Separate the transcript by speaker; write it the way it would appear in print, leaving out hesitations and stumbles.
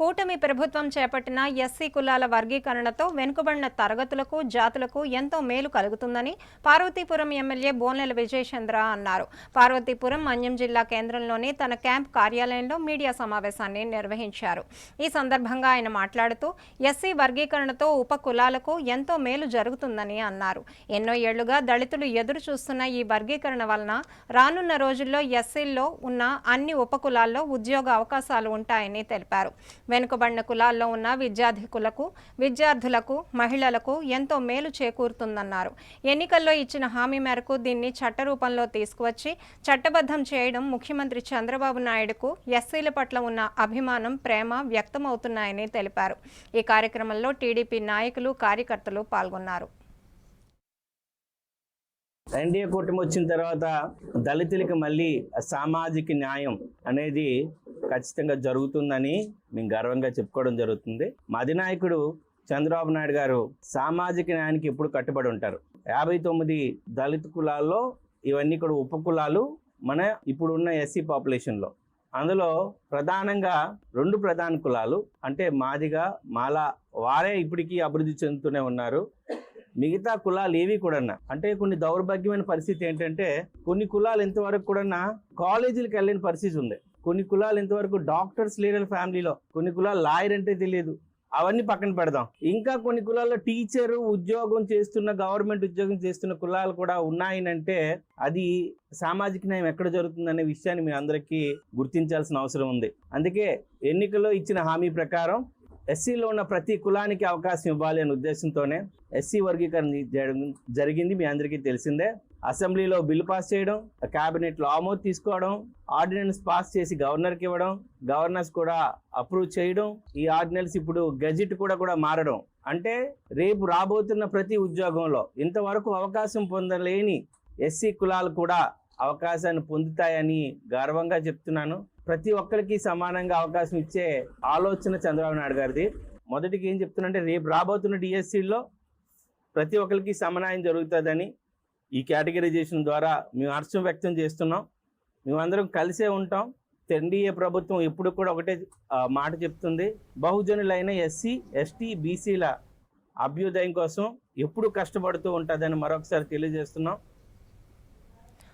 Speaker 1: కూటమి ప్రభుత్వం చేపట్టిన ఎస్సీ కులాల వర్గీకరణతో వెనుకబడిన తరగతులకు జాతులకు ఎంతో మేలు కలుగుతుందని పార్వతీపురం ఎమ్మెల్యే బోనెల విజయచంద్ర అన్నారు. పార్వతీపురం మన్యం జిల్లా కేంద్రంలోని తన క్యాంప్ కార్యాలయంలో మీడియా సమావేశాన్ని నిర్వహించారు. ఈ సందర్భంగా ఆయన మాట్లాడుతూ ఎస్సీ వర్గీకరణతో ఉప కులాలకు ఎంతో మేలు జరుగుతుందని అన్నారు. ఎన్నో ఏళ్లుగా దళితులు ఎదురు చూస్తున్న ఈ వర్గీకరణ వలన రానున్న రోజుల్లో ఎస్సీల్లో ఉన్న అన్ని ఉపకులాల్లో ఉద్యోగ అవకాశాలు ఉంటాయని తెలిపారు. వెనుకబడిన కులాల్లో ఉన్న విద్యార్థులకు మహిళలకు ఎంతో మేలు చేకూరుతుందన్నారు. ఎన్నికల్లో ఇచ్చిన హామీ మేరకు దీన్ని చట్టరూపంలో తీసుకువచ్చి చట్టబద్ధం చేయడం ముఖ్యమంత్రి చంద్రబాబు నాయుడుకు ఎస్సీల పట్ల ఉన్న అభిమానం, ప్రేమ వ్యక్తమవుతున్నాయని తెలిపారు. ఈ కార్యక్రమంలో టీడీపీ నాయకులు, కార్యకర్తలు పాల్గొన్నారు.
Speaker 2: ఎన్డీఏ కూటమి వచ్చిన తర్వాత దళితులకి మళ్ళీ సామాజిక న్యాయం అనేది ఖచ్చితంగా జరుగుతుందని మేము గర్వంగా చెప్పుకోవడం జరుగుతుంది. మా అధినాయకుడు చంద్రబాబు నాయుడు గారు సామాజిక న్యాయానికి ఎప్పుడు కట్టుబడి ఉంటారు. 59 దళిత కులాల్లో ఇవన్నీ కూడా ఉపకులాలు మన ఇప్పుడున్న ఎస్సీ పాపులేషన్లో. అందులో ప్రధానంగా 2 ప్రధాన కులాలు అంటే మాదిగ, మాల, వారే ఇప్పటికీ అభివృద్ధి చెందుతూనే ఉన్నారు. మిగతా కులాలు ఏవి కూడా అంటే కొన్ని దౌర్భాగ్యమైన పరిస్థితి ఏంటంటే కొన్ని కులాలు ఇంతవరకు కూడా కాలేజీలకు వెళ్ళిన పరిస్థితి ఉంది. కొన్ని కులాలు ఇంతవరకు డాక్టర్స్ లేని ఫ్యామిలీలో, కొన్ని కులాలు లాయర్ అంటే తెలియదు. అవన్నీ పక్కన పెడదాం. ఇంకా కొన్ని కులాల్లో టీచరు ఉద్యోగం చేస్తున్న, గవర్నమెంట్ ఉద్యోగం చేస్తున్న కులాలు కూడా ఉన్నాయనంటే అది సామాజిక న్యాయం ఎక్కడ జరుగుతుందనే విషయాన్ని మీ అందరికీ గుర్తించాల్సిన అవసరం ఉంది. అందుకే ఎన్నికల్లో ఇచ్చిన హామీ ప్రకారం ఎస్సీలో ఉన్న ప్రతి కులానికి అవకాశం ఇవ్వాలి అనే ఉద్దేశంతోనే ఎస్సీ వర్గీకరణ జరిగింది. మీ అందరికీ తెలిసిందే. అసెంబ్లీలో బిల్లు పాస్ చేయడం, క్యాబినెట్లో ఆమోదం తీసుకోవడం, ఆర్డినెన్స్ పాస్ చేసి గవర్నర్కి ఇవ్వడం, గవర్నర్స్ కూడా అప్రూవ్ చేయడం, ఈ ఆర్డినెన్స్ ఇప్పుడు గెజిట్ కూడా మారడం. అంటే రేపు రాబోతున్న ప్రతి ఉద్యోగంలో ఇంతవరకు అవకాశం పొందలేని ఎస్సీ కులాలు కూడా అవకాశాన్ని పొందుతాయని గర్వంగా చెప్తున్నాను. ప్రతి ఒక్కరికి సమానంగా అవకాశం ఇచ్చే ఆలోచన చంద్రబాబు నాయుడు గారిది. మొదటికి ఏం చెప్తున్నంటే రేపు రాబోతున్న డిఎస్సీలో ప్రతి ఒక్కరికి సమన్వయం జరుగుతుందని ఈ కేటగిరైజేషన్ ద్వారా మేము హర్షం వ్యక్తం చేస్తున్నాం. మేమందరం కలిసే ఉంటాం. ఎన్డీఏ ప్రభుత్వం ఎప్పుడు కూడా ఒకటే మాట చెప్తుంది, బహుజనులైన ఎస్సీ, ఎస్టీ, బీసీల అభ్యుదయం కోసం ఎప్పుడు కష్టపడుతూ ఉంటుందని మరొకసారి తెలియజేస్తున్నాం.